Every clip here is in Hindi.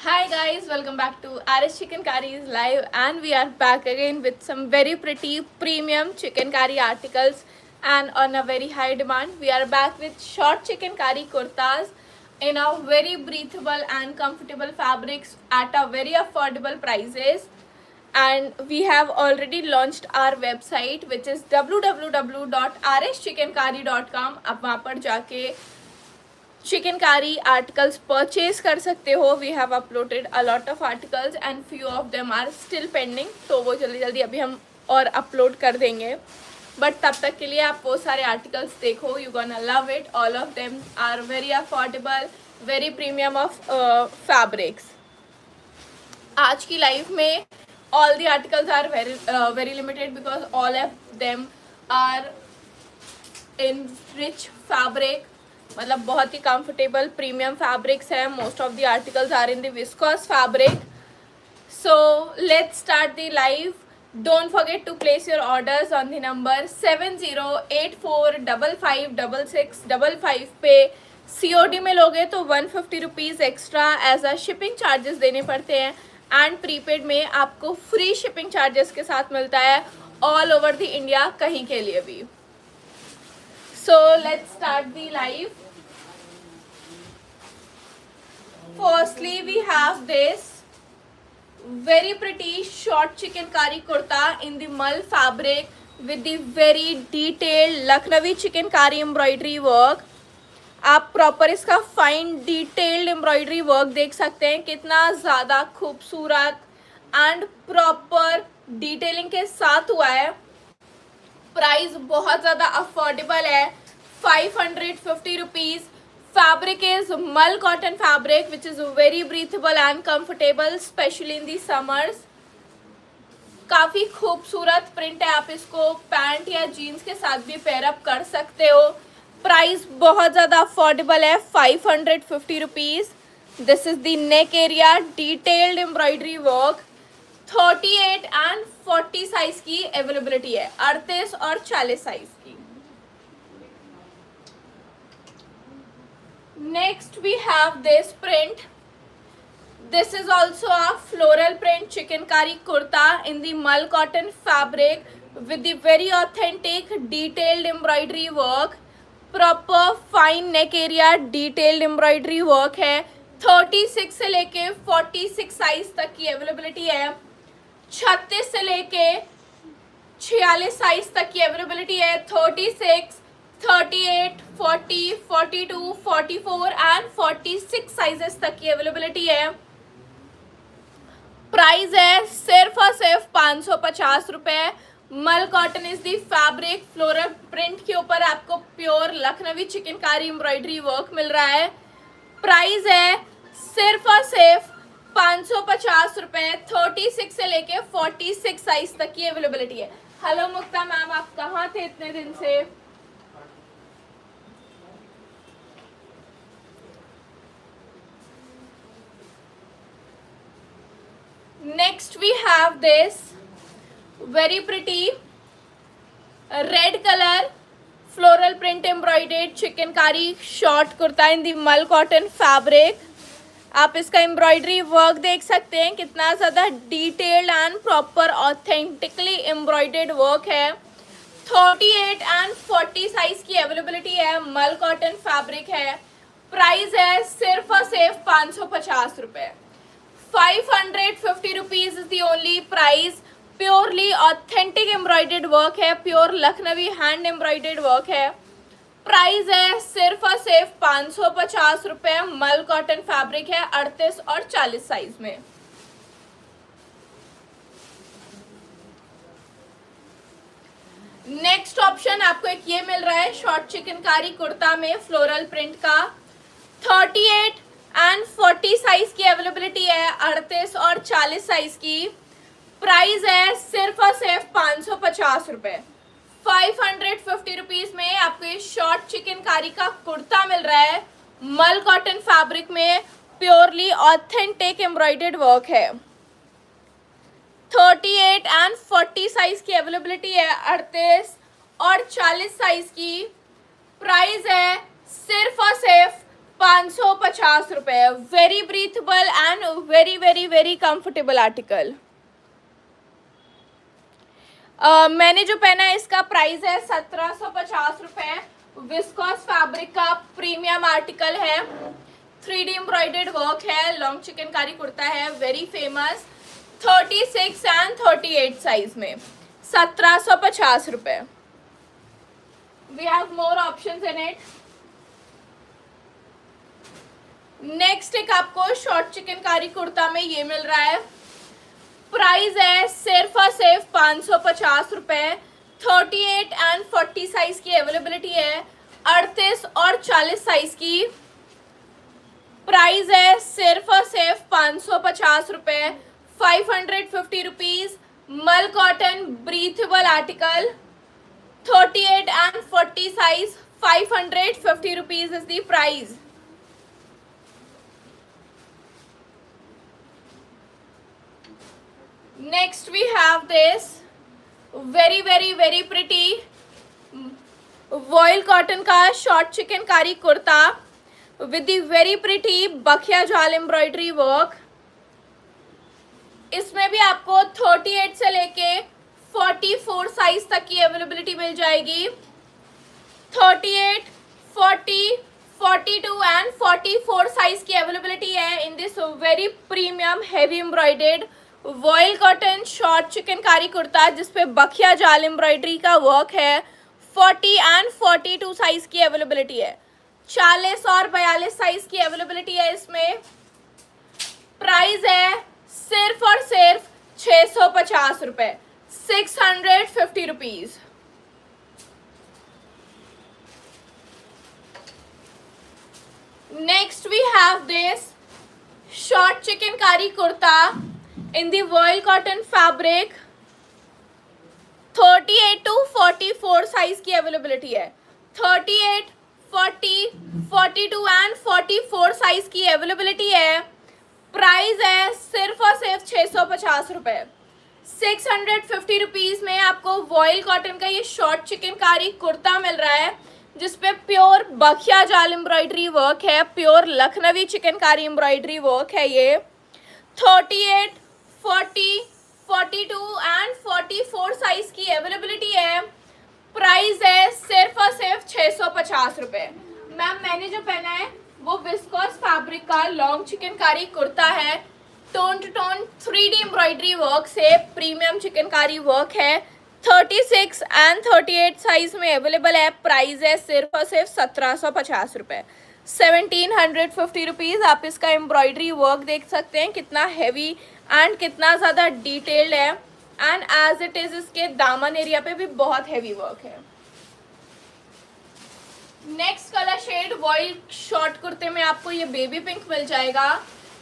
Hi guys, welcome back to RS Chicken Curries Live, and we are back again with some very pretty premium chicken curry articles and on a very high demand. We are back with short chicken curry kurtas in a very breathable and comfortable fabrics at a very affordable prices. And we have already launched our website which is www.rschickencurry.com. आप वहाँ पर जाके चिकन कारी आर्टिकल्स परचेज कर सकते हो. We have uploaded a lot of articles and few of them are still pending, तो वो जल्दी जल्दी अभी हम और अपलोड कर देंगे. बट तब तक के लिए आप वो सारे आर्टिकल्स देखो. You gonna love it. All of them are very affordable, very premium of fabrics. आज की लाइफ में all the articles are very limited because all of them are in rich fabric. मतलब बहुत ही कंफर्टेबल प्रीमियम फैब्रिक्स है. Most of the articles are in the viscose fabric. So let's start the live. Don't forget to place your orders on the number 7084556655 पे. COD में लोगे तो 150 rupees extra as a shipping charges देने पड़ते हैं, एंड प्रीपेड में आपको फ्री शिपिंग चार्जेस के साथ मिलता है ऑल ओवर द इंडिया, कहीं के लिए भी. So let's start the live. Firstly, we have this very pretty short chicken kari kurta in the mull fabric with the very detailed Lucknowi chicken kari embroidery work. आप प्रॉपर इसका फाइन डिटेल्ड एम्ब्रॉयडरी वर्क देख सकते हैं, कितना ज़्यादा खूबसूरत एंड प्रॉपर डिटेलिंग के साथ हुआ है. प्राइस बहुत ज़्यादा अफोर्डेबल है, 550 रुपीज़. फैब्रिक इज मल cotton fabric which is very breathable and comfortable specially in the summers. काफ़ी खूबसूरत प्रिंट है. आप इसको पैंट या जीन्स के साथ भी पेयरअप कर सकते हो. प्राइस बहुत ज़्यादा अफोर्डेबल है, 550 rupees. This is the neck area, detailed embroidery work. 38 and 40 size की अवेलेबिलिटी है, 38 और 40 साइज की. Next we have this print. This is also a floral print chikankari kurta in the mul cotton fabric with the very authentic detailed embroidery work. Proper fine neck area, detailed embroidery work है. 36 से लेके 46 साइज तक की अवेलेबिलिटी है. 36 से लेके 46 साइज तक की अवेलेबिलिटी है. 36, 38, 40, 42, 44 एंड 46 साइजेस तक की अवेलेबिलिटी है. प्राइस है सिर्फ और सिर्फ 550 रुपये. Mul cotton is the fabric. Floral print के ऊपर आपको pure Lucknowi chikankari embroidery work मिल रहा है. प्राइस है सिर्फ और सिर्फ 550 रुपये. 36 से लेके 46 साइज तक की अवेलेबिलिटी है. हेलो मुक्ता मैम, आप कहाँ थे इतने दिन से? Next we have this very pretty red colour floral print embroidered chikankari short kurta in the mul cotton fabric. आप इसका एम्ब्रॉयडरी वर्क देख सकते हैं, कितना ज़्यादा detailed and proper authentically embroidered work है. 38 एंड 40 साइज की अवेलेबिलिटी है. मल कॉटन फैब्रिक है. प्राइस है सिर्फ और सिर्फ 550 रुपये. 550 rupees is the only price. Purely authentic embroidered work है, pure Lucknowi hand embroidered work है. प्राइस है सिर्फ और सिर्फ 550 रुपये. मल कॉटन फैब्रिक है, 38 और 40 साइज में. नेक्स्ट ऑप्शन आपको एक ये मिल रहा है शॉर्ट चिकनकारी कुर्ता में फ्लोरल प्रिंट का. 38 एंड 40 साइज की अवेलेबिलिटी है, 38 और 40 साइज की. प्राइस है सिर्फ और सिर्फ 550 रुपये. 550 रुपीज़ में आपको ये शॉर्ट चिकनकारी का कुर्ता मिल रहा है. मल कॉटन फैब्रिक में प्योरली ऑथेंटिक एम्ब्रॉयडेड वर्क है. 38 एंड 40 साइज की अवेलेबिलिटी है, 38 और 40 साइज की. प्राइस है सिर्फ और सिर्फ ₹550. Very breathable and very very very comfortable article. मैंने जो पहना है इसका प्राइस है ₹1750. विस्कोस फैब्रिक का प्रीमियम आर्टिकल है. 3D एम्ब्रॉयडर्ड वर्क है. लॉन्ग चिकनकारी कुर्ता है, वेरी फेमस. 36 एंड 38 साइज में ₹1750. We have more options in it. Next एक आपको शॉर्ट चिकनकारी कुर्ता में ये मिल रहा है. प्राइस है सिर्फ और सिर्फ ₹550. 38 एंड 40 साइज की अवेलेबिलिटी है. 38 और 40 साइज की. प्राइस है सिर्फ और सिर्फ ₹550. 550 rupees. Mul cotton breathable article. 38 and 40 size. 550 rupees is the price. Next we have this very very very pretty voile cotton का short chikankari kurta with the very pretty bakhiya जाल एम्ब्रॉयडरी वर्क. इसमें भी आपको 38 से लेके 44 साइज तक की अवेलेबिलिटी मिल जाएगी. 38, 40, 42 एंड 44 साइज की अवेलेबिलिटी है in this very premium heavy embroidered vial cotton short chikankari kurta जिसपे बखिया जाल एम्ब्रॉयडरी का वर्क है. 40 एंड 42 साइज की अवेलेबिलिटी है. 40 और 42 साइज की अवेलेबिलिटी है इसमें. प्राइस है सिर्फ और सिर्फ ₹650. 650 rupees. Next we have this short chikankari kurta in the voile cotton fabric. 38 to 44 size की अवेलेबिलिटी है. 38, 40, 42 एंड 44 साइज की अवेलेबिलिटी है. प्राइस है सिर्फ और सिर्फ ₹650. 650 रुपीज में आपको वॉयल कॉटन का ये शॉर्ट चिकनकारी कुर्ता मिल रहा है जिसपे प्योर बखिया जाल एम्ब्रॉयडरी वर्क है. Pure Lucknowi chikankari embroidery work है ये. 38, 40, 42 एंड 44 साइज की अवेलेबिलिटी है. प्राइस है सिर्फ और सिर्फ ₹650. मैम मैंने जो पहना है वो विस्कोस फैब्रिक का लॉन्ग चिकनकारी कुर्ता है. Tone to tone 3D embroidery work से प्रीमियम चिकनकारी वर्क है. 36 एंड 38 साइज में अवेलेबल है. प्राइस है सिर्फ और सिर्फ ₹1750. 1750 रुपीज़. आप इसका एम्ब्रॉयडरी वर्क देख सकते हैं कितना हैवी एंड कितना ज़्यादा डिटेल्ड है. एंड एज इट इज़ इसके दामन एरिया पे भी बहुत हैवी वर्क है. Next colour shade voile short कुर्ते में आपको ये बेबी पिंक मिल जाएगा.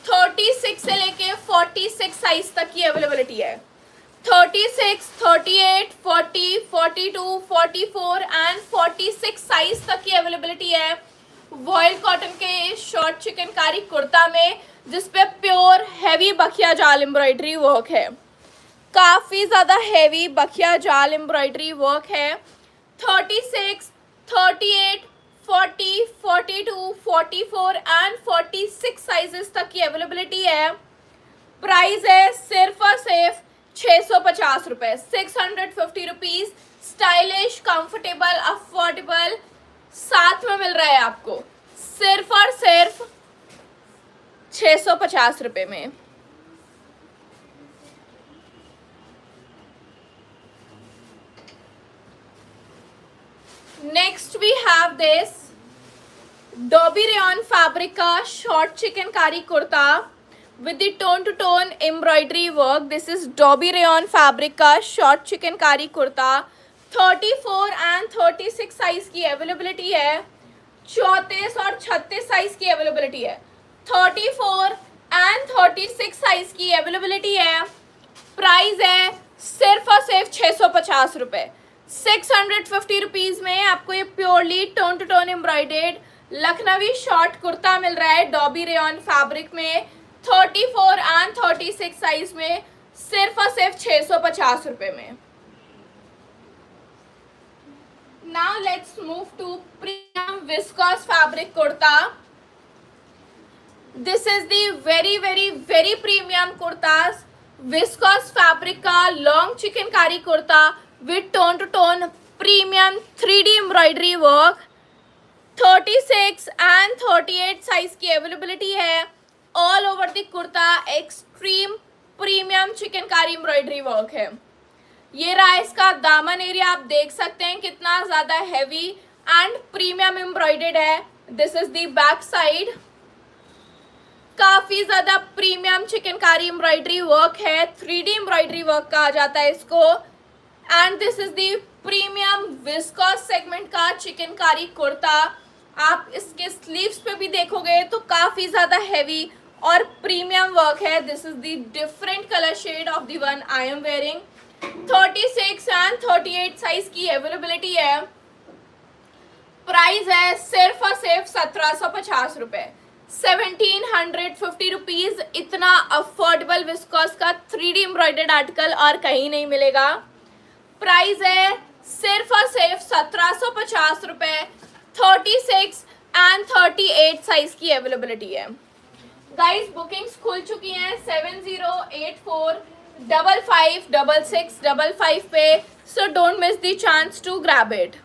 36 से लेके 46 साइज तक की अवेलेबिलिटी है. 36, 38, 40, 42, 44 एंड 46 साइज तक की अवेलेबिलिटी है वॉयल कॉटन के शॉर्ट चिकनकारी कुर्ता में जिसपे प्योर हैवी बखिया जाल एम्ब्रॉयडरी वर्क है. काफ़ी ज़्यादा हैवी बखिया जाल एम्ब्रॉयडरी वर्क है. 36, 38, 40, 42, 44 एंड 46 साइजेस तक की अवेलेबिलिटी है. प्राइस है सिर्फ और सिर्फ ₹650. 650 रुपीज़. स्टाइलिश, कंफर्टेबल, अफोर्डेबल साथ में मिल रहा है आपको सिर्फ और सिर्फ ₹650 में. Next we have this dobby rayon fabric का short chikankari kurta with the tone to tone embroidery work. This is dobby rayon fabric का short chikankari kurta. 34 and 36 size की अवेलेबिलिटी है. 34 और 36 साइज की अवेलेबिलिटी है. 34 एंड 36 साइज की अवेलेबिलिटी है. प्राइस है सिर्फ और सिर्फ ₹650. 650 रुपीज़ में आपको ये purely tone to tone embroidered Lucknowi short kurta मिल रहा है डॉबी रेयॉन फैब्रिक में. 34 एंड 36 साइज में सिर्फ और सिर्फ ₹650 में. Now let's move to premium viscose fabric kurta. This is the very very very premium kurtas, viscose fabric का long chikankari kurta with tone to tone premium 3D embroidery work, 36 and 38 size की अवेलेबिलिटी है। All over the kurta extreme premium chikankari embroidery work है। ये रहा इसका दामन एरिया, आप देख सकते हैं कितना ज़्यादा हैवी एंड प्रीमियम एम्ब्रॉयडर्ड है। This is the back side, काफ़ी ज़्यादा प्रीमियम चिकनकारी एम्ब्रॉयडरी वर्क है, 3D एम्ब्रॉयडरी वर्क कहा जाता है इसको। And this is the premium viscous segment का चिकनकारी कुर्ता। आप इसके स्लीव्स पे भी देखोगे तो काफ़ी ज़्यादा हैवी और प्रीमियम वर्क है। This is the different colour shade of the one I am wearing. 36 and 38 size की अवेलेबिलिटी है। प्राइस है सिर्फ और सिर्फ 1750 रुपये, 1750 रुपीज़। इतना अफोर्डेबल विस्कॉस का 3D एम्ब्रॉयडर्ड आर्टिकल और कहीं नहीं मिलेगा। प्राइस है सिर्फ और सिर्फ 1750 रुपये, 36 एंड 38 साइज की अवेलेबिलिटी है। गाइस बुकिंग्स खुल चुकी हैं 7084556655 पे, so don't miss the chance to grab it.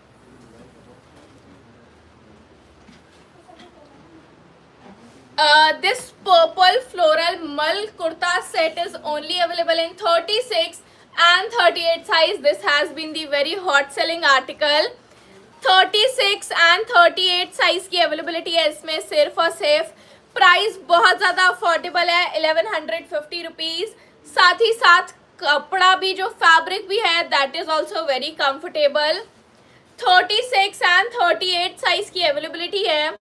This purple floral mull kurta set is only available in 36 and 38 size. This has been the very hot selling article. 36 and 38 size की availability है इसमें सिर्फ और सिर्फ। प्राइस बहुत ज़्यादा अफोर्डेबल है, 1150 रुपीज़। साथ ही साथ कपड़ा भी, जो फैब्रिक भी है, that is also very comfortable. 36 and 38 size की अवेलेबिलिटी है।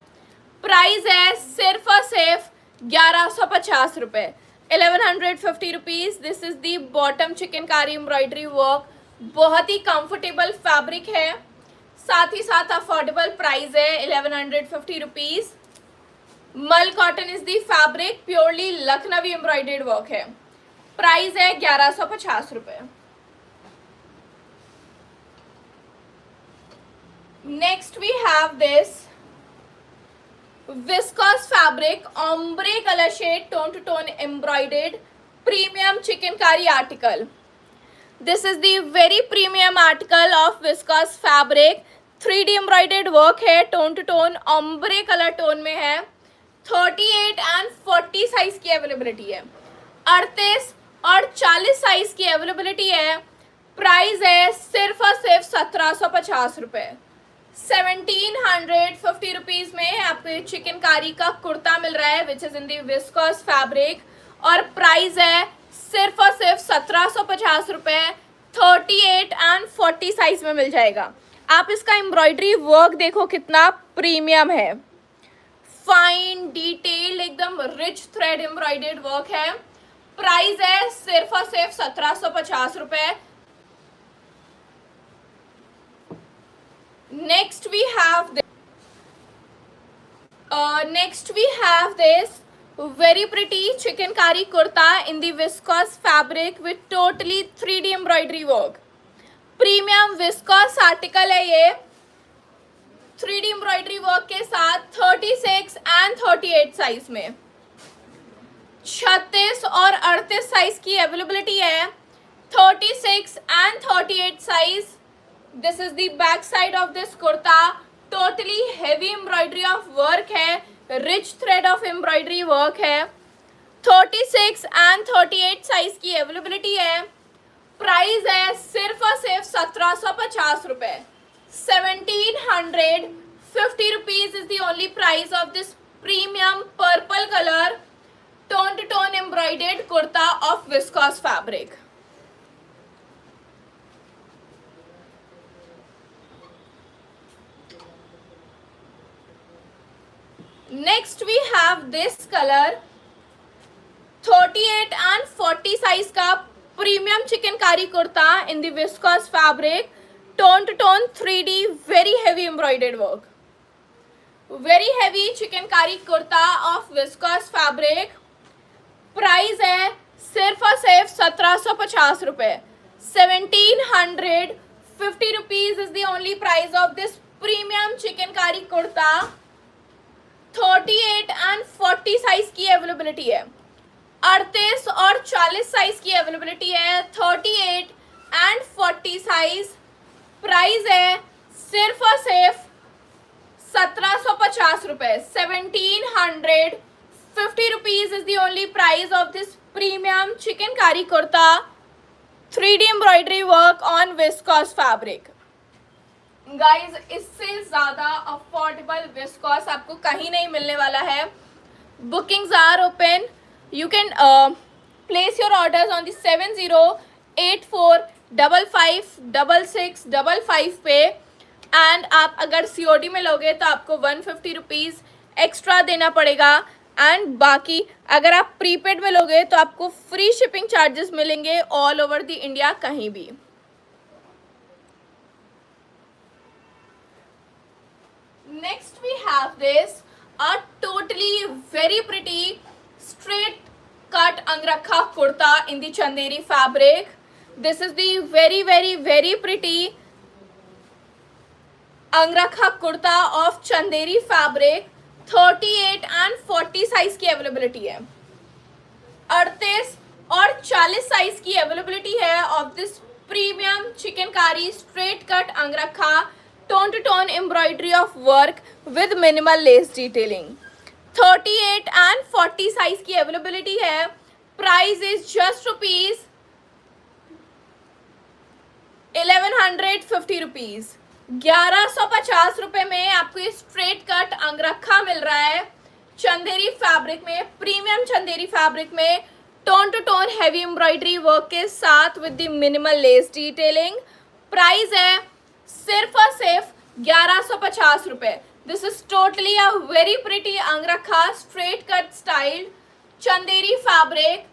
प्राइस है सिर्फ और सिर्फ 1150 रुपये, 1150 rupees. This is the bottom chikankari embroidery work, बहुत ही कंफर्टेबल फैब्रिक है, साथ ही साथ अफोर्डेबल प्राइस है 1150 rupees. Mul cotton is the fabric, purely Lucknowi embroidered work है। प्राइस है 1150 रुपये। Next we have this viscose fabric ombre color shade tone to tone embroidered premium chikankari article. This is the very premium article of viscose fabric, 3D embroidered work है, tone to tone ombre color tone में है। 38 and 40 साइज की अवेलेबिलिटी है, 38 और 40 साइज की अवेलेबिलिटी है। प्राइस है सिर्फ और सिर्फ 1750 रुपये, 1750 रुपीज़ में आपको चिकनकारी का कुर्ता मिल रहा है which is in the viscous fabric, और प्राइस है सिर्फ और सिर्फ 1750 रुपये। 38 एंड 40 साइज में मिल जाएगा। आप इसका एम्ब्रॉयडरी वर्क देखो कितना प्रीमियम है, फाइन डिटेल, एकदम रिच थ्रेड एम्ब्रॉयडर्ड वर्क है। प्राइस है सिर्फ और सिर्फ 1750 रुपये। Next we have this very pretty chikankari kurta in the viscose fabric with totally 3D embroidery work. Premium viscose article है ये, 3D embroidery work के साथ 36 and 38 साइज में। 36 और 38 साइज की अवेलेबिलिटी है, 36 and 38 size. This is the back side of this kurta, totally heavy embroidery of work है, rich thread of embroidery work है। 36 and 38 साइज की अवेलेबिलिटी है। प्राइस है सिर्फ और सिर्फ 1750 रुपये, 1750 rupees is the only price of this premium purple colour tone to tone embroidered kurta of viscose fabric. Next we have this colour, 38 and 40 size का premium chikankari kurta in the viscose fabric, tone to tone 3D very heavy embroidered work, very heavy chikankari kurta of viscose fabric. Price है सिर्फ और सिर्फ 1750 रुपये, 1750 rupees is the only price of this premium chikankari kurta. 38 and 40 size की अवेलेबिलिटी है, 38 और 40 साइज की अवेलेबिलिटी है, 38 एंड 40 साइज। प्राइस है सिर्फ और सिर्फ 1750 रुपए, 1750 rupees is the only price of this premium chikankari kurta 3D embroidery work on viscous fabric. Guys, इससे ज़्यादा अफोर्डेबल विस्कॉस आपको कहीं नहीं मिलने वाला है। Bookings are open, you can place your orders on the 7084556655 पे। एंड आप अगर COD में लोगे तो आपको 150 रुपीज़ एक्स्ट्रा देना पड़ेगा। एंड बाकी अगर आप प्रीपेड में लोगे तो आपको फ्री शिपिंग चार्जेस मिलेंगे ऑल ओवर द इंडिया, कहीं भी। Next we have this a totally very pretty straight cut angrakha kurta in the chanderi fabric. This is the very pretty angrakha kurta of chanderi fabric, 38 and 40 size की अवेलेबिलिटी है, 38 और 40 साइज की अवेलेबिलिटी है of this premium chikankari straight cut angrakha tone to tone embroidery of work with minimal lace detailing. 38 and 40 size की अवेलेबिलिटी है। Price is just rupees 1150 rupees, 1150 रुपए में आपको ये स्ट्रेट कट अंगरखा मिल रहा है चंदेरी फैब्रिक में, प्रीमियम चंदेरी फैब्रिक में, tone to tone heavy embroidery work के साथ with the minimal lace detailing. Price है सिर्फ और सिर्फ 1150 रुपए। This is totally a very pretty angrakha straight cut style Chanderi fabric,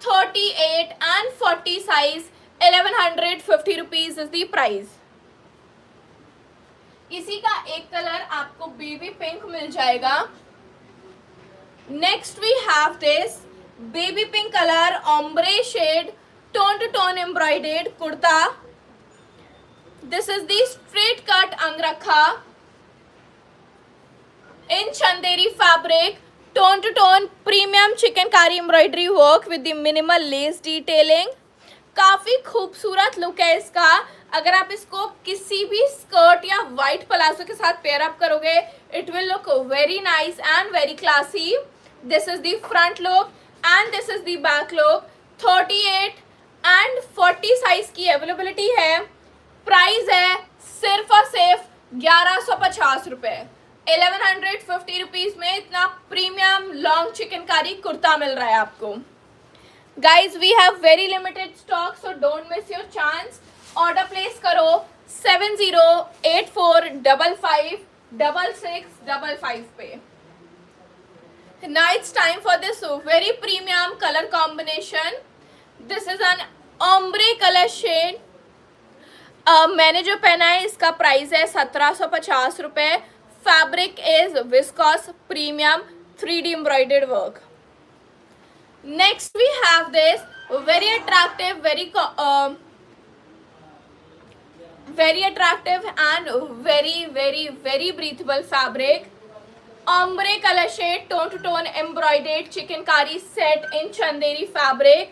38 and 40 size, 1150 rupees is the price. इसी का एक कलर आपको बेबी पिंक मिल जाएगा। Next we have this baby pink colour ombre shade tone to tone embroidered kurta. This is the straight cut angrakha in Chanderi fabric, tone to tone premium chikankari embroidery work with the minimal lace detailing. काफी खूबसूरत लुक है इसका। अगर आप इसको किसी भी स्कर्ट या वाइट प्लाजो के साथ पेयर अप करोगे, it will look very nice and very classy. This is the front look and this is the back look. 38 and 40 size की अवेलेबिलिटी है। प्राइस है सिर्फ और सिर्फ 1150 रुपए, 1150 रुपीज में इतना प्रीमियम लॉन्ग चिकनकारी कुर्ता मिल रहा है आपको। Guys, we have very limited stock, so don't miss your chance. Order place करो 7084556655 पे। Now it's time for this very premium color combination. This is an ombre color shade. मैंने जो पहना है इसका प्राइस है 1750 रुपए। Fabric is viscous premium 3D embroidered work. Next we have this very attractive, very attractive and very breathable fabric, ombre color shade tone to tone embroidered chicankari set in chanderi fabric,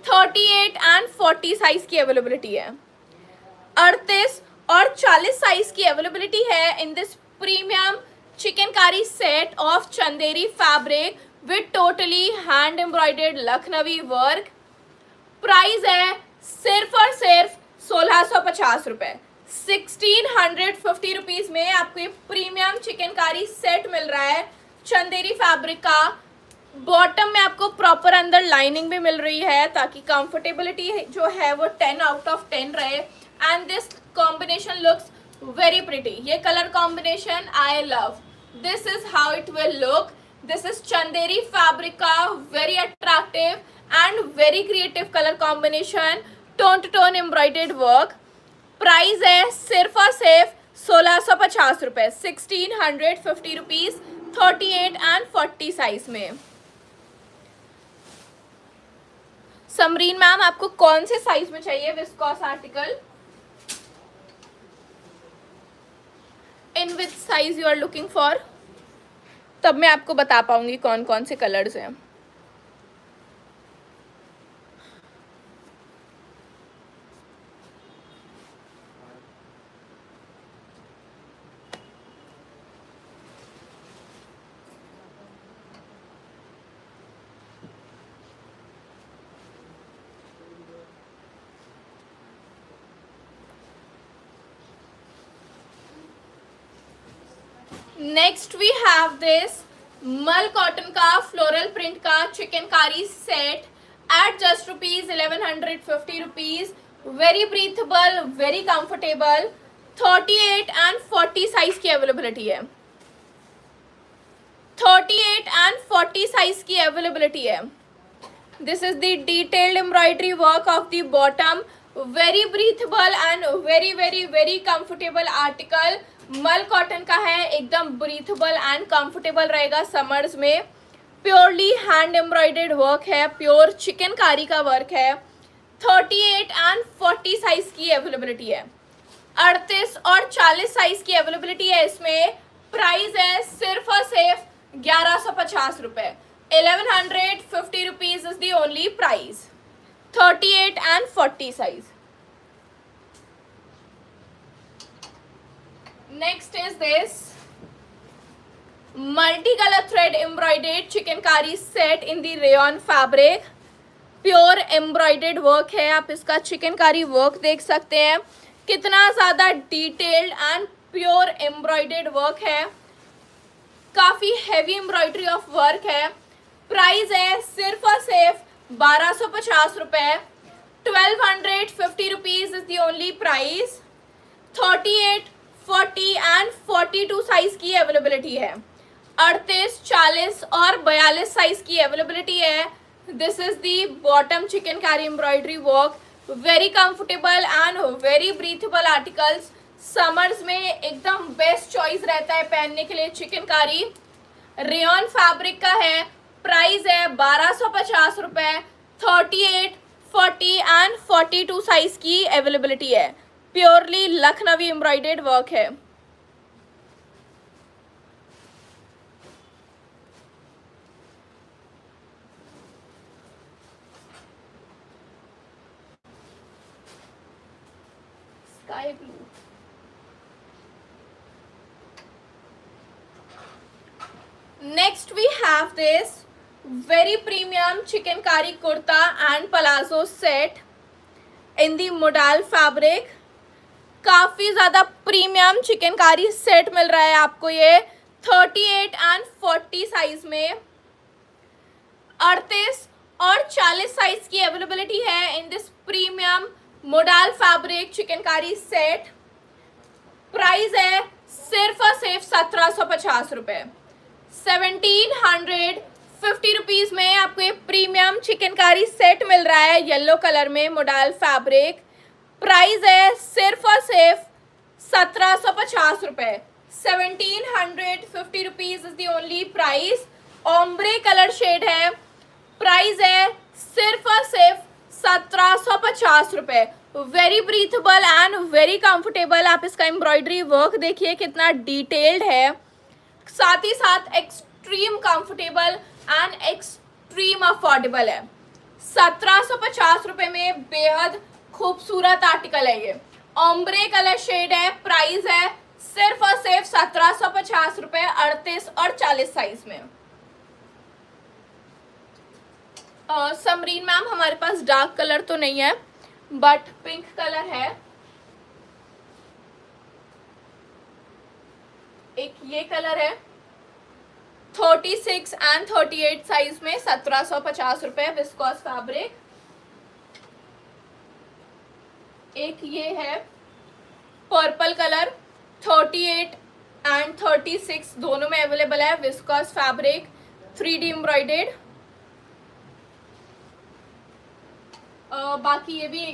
38 and 40 size की अवेलेबिलिटी है, 38 और 40 साइज की अवेलेबिलिटी है in this premium chikankari set of Chanderi fabric with totally hand embroidered Lucknowi work. Price है सिर्फ और सिर्फ 1650 रुपए, 1650 रुपीज में आपको ये प्रीमियम चिकनकारी सेट मिल रहा है चंदेरी फैब्रिक का। बॉटम में आपको प्रॉपर अंदर लाइनिंग भी मिल रही है ताकि कंफर्टेबिलिटी जो है वो 10 आउट ऑफ 10 रहे। And this combination looks very pretty. ये colour combination I love. This is how it will look. This is Chanderi fabric का very attractive and very creative color combination, tone to tone embroidered work। Price है सिर्फ और सिर्फ 1650 रुपए, 1650 रुपीज, 38 and 40 साइज में। समरीन मैम, आपको कौन से साइज में चाहिए viscose article? In which size you are looking for? तब मैं आपको बता पाऊंगी कौन कौन से कलर्स हैं। Next we have this mul cotton का फ्लोरल प्रिंट का chikankari set at just rupees 1150 rupees. Very breathable, very comfortable. 38 and 40 size की अवेलेबिलिटी है। 38 एंड 40 साइज की अवेलेबिलिटी है। This is the detailed embroidery work of the bottom. Very breathable and very very very comfortable article. Mul cotton का है, एकदम ब्रीथेबल एंड कंफर्टेबल रहेगा समर्स में। प्योरली हैंड एम्ब्रॉयडर्ड वर्क है, प्योर चिकनकारी का वर्क है। 38 एंड 40 साइज की अवेलेबिलिटी है। 38 और 40 साइज की अवेलेबिलिटी है इसमें। प्राइस है सिर्फ और सिर्फ 1150 रुपए। 1150 rupees is the only price. 38 and 40 size. Next is this multicolor thread embroidered chicknकारी set in the rayon fabric। Pure embroidered work है। आप इसका चिकनकारी वर्क देख सकते हैं, कितना ज़्यादा detailed and pure embroidered work है। काफ़ी हैवी एम्ब्रॉयडरी ऑफ वर्क है। प्राइस है सिर्फ और सिर्फ 1250 रुपये। 1250 rupees is the only price. 38, 40 and 42 size की अवेलेबिलिटी है। 38, 40 और 42 साइज की अवेलेबिलिटी है। This is the bottom chikankari embroidery work. Very comfortable and very breathable articles. Summers में एकदम बेस्ट चॉइस रहता है पहनने के लिए चिकनकारी। रेयन फैब्रिक का है। प्राइस है 1250 रुपये। 38, 40 एंड 42 साइज की अवेलेबिलिटी है। प्योरली लखनवी एम्ब्रॉयडर्ड वर्क है। Sky blue. Next we have this very premium chikankari kurta and palazzo set in the modal fabric. काफ़ी ज़्यादा प्रीमियम चिकनकारी सेट मिल रहा है आपको ये 38 एंड 40 साइज में। 38 और 40 साइज की अवेलेबिलिटी है in this premium modal fabric chikankari set. Price है सिर्फ और सिर्फ 1750 रुपये। 1750 रुपीज़ में आपको ये प्रीमियम चिकनकारी सेट मिल रहा है येलो कलर में मोडाल फैब्रिक। प्राइस है सिर्फ और सिर्फ 1750 रुपये। 1750 rupees is the only price. Ombre colour shade है। प्राइस है सिर्फ और सिर्फ 1750 रुपये। Very breathable and very comfortable. आप इसका एम्ब्रॉयडरी वर्क देखिए कितना डिटेल्ड है, साथ ही साथ extreme comfortable and extreme affordable है। 1750 रुपये में बेहद खूबसूरत आर्टिकल है ये। ओम्ब्रे कलर शेड है। प्राइस है सिर्फ और सिर्फ 1750 रुपये। 38 और 40 साइज में। समरीन मैम हमारे पास डार्क कलर तो नहीं है बट पिंक कलर है। एक ये कलर है 36 एंड 38 साइज में 1750 रुपये विस्कोस फैब्रिक। एक ये है पर्पल कलर 38 एंड 36 दोनों में अवेलेबल है विस्कोस फैब्रिक 3D एम्ब्रॉयडर्ड। बाकी ये भी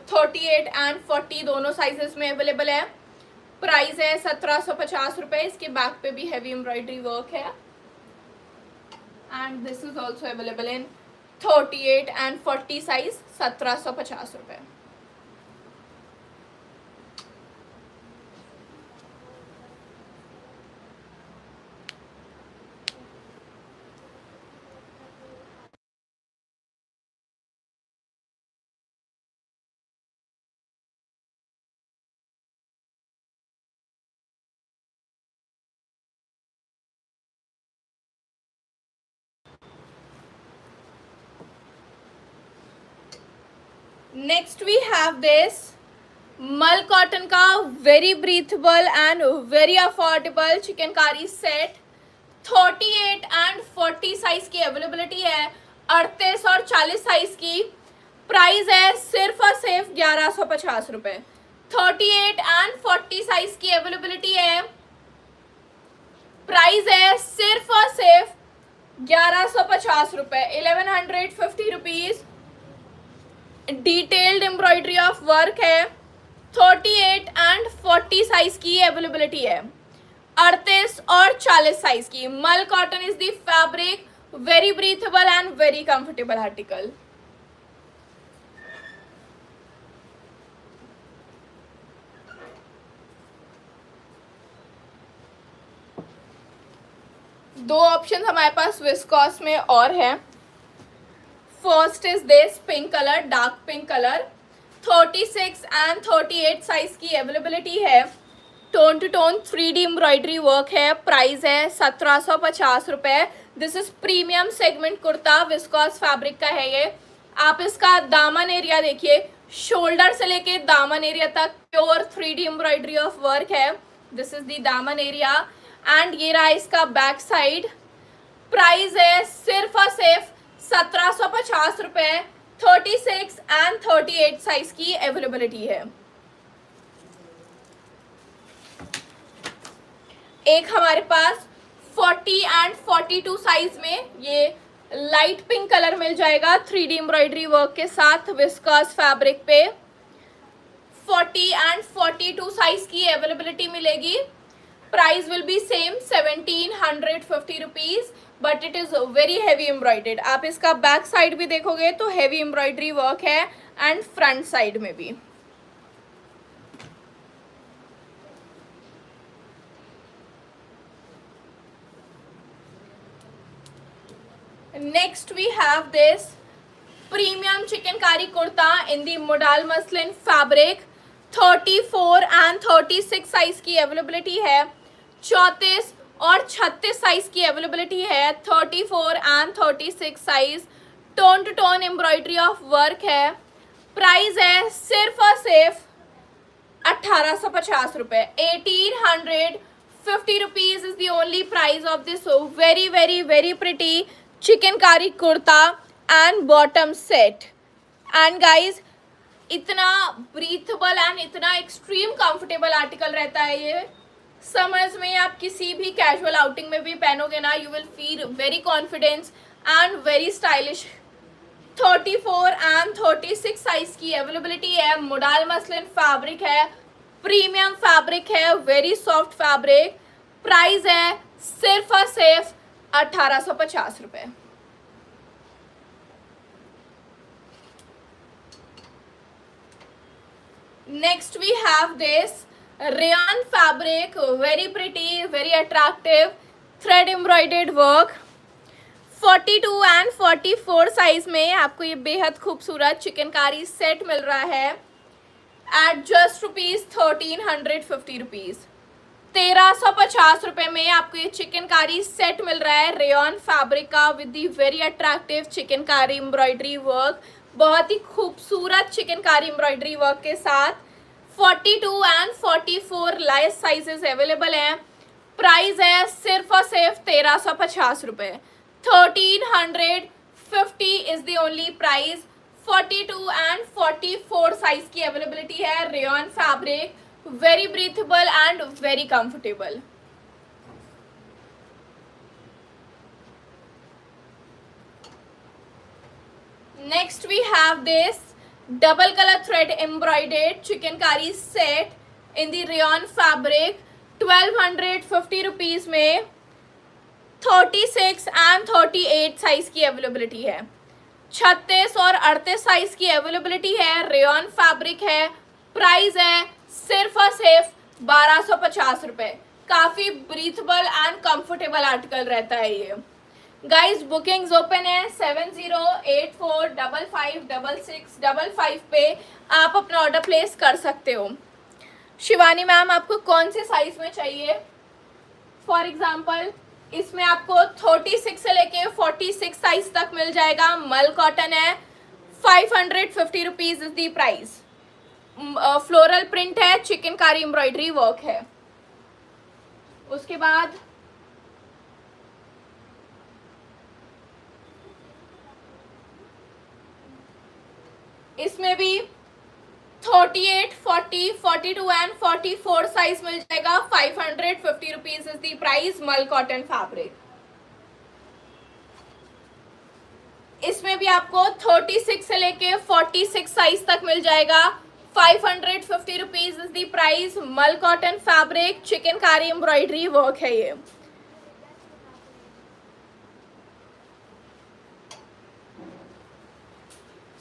38 एंड 40 दोनों साइजेस में अवेलेबल है। प्राइस है 1750 रुपये। इसके बैक पे भी हैवी एम्ब्रॉयडरी वर्क है and this is also available in 38 and 40 size. 1750 रुपये। Next we have this mul cotton का very breathable and very affordable chikankari set. 38 and 40 size की अवेलेबिलिटी है, 38 और 40 साइज की। प्राइस है सिर्फ और सिर्फ 1150 रुपये। 38 एंड 40 साइज की अवेलेबिलिटी है, प्राइस है सिर्फ और सिर्फ 1150 रुपये, 1150 rupees. Detailed embroidery of work है। 38 एंड 40 साइज की अवेलेबिलिटी है, 38 और 40 साइज की। Mul cotton is the fabric, very breathable and very comfortable article. दो ऑप्शन हमारे पास विस्कॉस में और है। First is this pink colour, dark pink colour. 36 and 38 size की अवेलेबिलिटी है। Tone to tone 3D embroidery work है। प्राइस है 1750 रुपये। This is premium segment kurta, viscose fabric का है ये। आप इसका दामन एरिया देखिए, शोल्डर से लेके दामन एरिया तक pure 3D embroidery of work है। दिस इज द दामन एरिया एंड ये रहा इसका बैक साइड। प्राइस है सिर्फ और सिर्फ 1750 रुपये। 36 एंड 38 साइज की अवेलेबिलिटी है। एक हमारे पास 40 एंड 42 साइज में ये लाइट पिंक कलर मिल जाएगा 3D एम्ब्रॉयडरी वर्क के साथ विस्कॉस फैब्रिक पे। 40 एंड 42 साइज की अवेलेबिलिटी मिलेगी। Price will be same 1750 rupees, but it is very heavy embroidered. आप इसका बैक साइड भी देखोगे तो हैवी एम्ब्रॉयडरी वर्क है एंड फ्रंट साइड में भी। Next we have this premium chikankari kurta in the modal muslin fabric. 34 and 36 size की अवेलेबिलिटी है। 34 और 36 साइज की अवेलेबिलिटी है। 34 and 36 size. Tone to tone embroidery of work है। प्राइस है सिर्फ और सिर्फ 1850 रुपये। 1850 rupees is the only price of this very very very pretty chikankari kurta and bottom set. And guys इतना ब्रीथेबल एंड इतना एक्सट्रीम कंफर्टेबल आर्टिकल रहता है ये। समर्स में आप किसी भी कैजुअल आउटिंग में भी पहनोगे ना, you will feel very confidence and very stylish. 34 and 36 size की अवेलेबिलिटी है। मोडाल मसलिन फैब्रिक है, प्रीमियम फैब्रिक है, वेरी सॉफ्ट फैब्रिक। प्राइस है सिर्फ और सिर्फ 1850 रुपये। Next we have this rayon fabric, very pretty, very attractive thread embroidered work। 42 and 44 size में आपको ये बेहद खूबसूरत चिकनकारी सेट मिल रहा है एट जस्ट रुपीज 1350 रुपीज। 1350 रुपये में आपको ये चिकनकारी सेट मिल रहा है रेयन फैब्रिक का with the very attractive chikankari embroidery work. बहुत ही खूबसूरत चिकनकारी एम्ब्रॉयडरी वर्क के साथ। 42 एंड 44 लाइज साइजेस अवेलेबल हैं। प्राइस है सिर्फ और सिर्फ 1350 रुपये। 1350 is the only price. 42 and 44 size की अवेलेबिलिटी है। Rayon fabric, very breathable and very comfortable. Next we have this double color thread embroidered chicankari set in the rayon fabric। 1250 rupees में 36 एंड 38 साइज की अवेलेबिलिटी है। 36 और 38 साइज की अवेलेबिलिटी है। रेयन फैब्रिक है। प्राइस है सिर्फ और सिर्फ 1250 रुपये। काफ़ी ब्रीथेबल एंड कंफर्टेबल आर्टिकल रहता है ये। गाइज बुकिंग्स ओपन है 7084556655 पे आप अपना ऑर्डर प्लेस कर सकते हो। शिवानी मैम आपको कौन से साइज में चाहिए? फॉर एग्जांपल इसमें आपको 36 से लेके 46 साइज तक मिल जाएगा। मल कॉटन है, 550 rupees is the price. Floral print है, चिकनकारी एम्ब्रॉयडरी वर्क है. उसके बाद इसमें भी 38, 40, 42 एंड 44 साइज मिल जाएगा. 550 रुपीज इज द प्राइस. मल कॉटन फैब्रिक. इसमें भी आपको 36 से लेके 46 साइज तक मिल जाएगा. 550 रुपीज इज द प्राइस. मल cotton fabric, chikankari embroidery work है ये.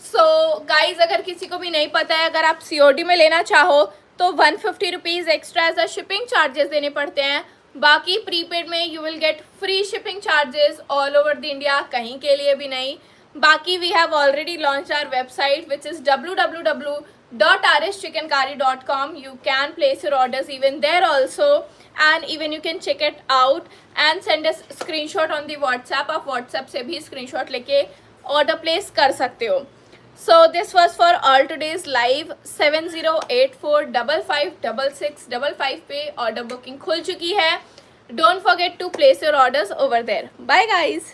सो गाइज, अगर किसी को भी नहीं पता है, अगर आप सीओडी में लेना चाहो तो 150 rupees extra as a shipping charges देने पड़ते हैं. बाकी प्रीपेड में you will get free shipping charges all over the India, कहीं के लिए भी नहीं. बाकी we have already launch our website which is www.rschickenkari.com. You can place your orders even there also, and even you can check it out and send us screenshot on the WhatsApp. आप WhatsApp से भी screenshot लेके order place कर सकते हो. So this was for all today's live. 7084556655 पे order booking खुल चुकी है. Don't forget to place your orders over there. Bye guys.